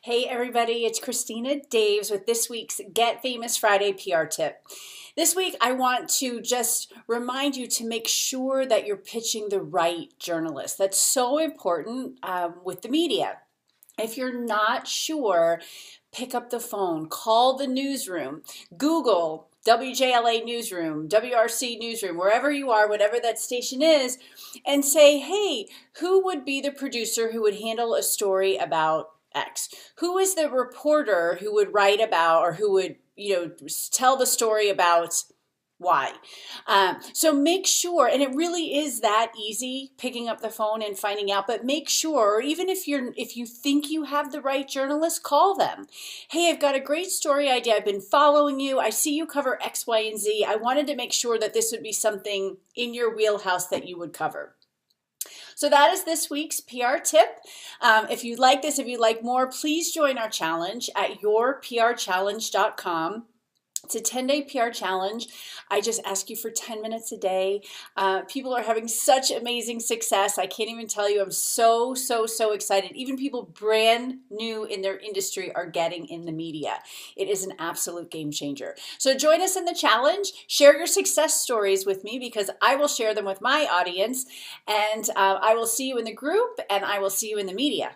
Hey everybody, it's Christina Daves with this week's Get Famous Friday PR tip. This week I want to just remind you to make sure that you're pitching the right journalist. That's so important with the media. If you're not sure, pick up the phone, call the newsroom, Google WJLA newsroom, WRC newsroom, wherever you are, whatever that station is, and say, hey, who would be the producer who would handle a story about X? Who is the reporter who would write about or who would, tell the story about Y? So make sure, and it really is that easy picking up the phone and finding out, but make sure, or even if you think you have the right journalist, call them. Hey, I've got a great story idea. I've been following you. I see you cover X, Y, and Z. I wanted to make sure that this would be something in your wheelhouse that you would cover. So that is this week's PR tip. If you like this, if you'd like more, please join our challenge at yourprchallenge.com. It's a 10-day PR challenge. I just ask you for 10 minutes a day. People are having such amazing success. I can't even tell you. I'm so excited. Even people brand new in their industry are getting in the media. It is an absolute game changer. So join us in the challenge. Share your success stories with me because I will share them with my audience. And I will see you in the group and I will see you in the media.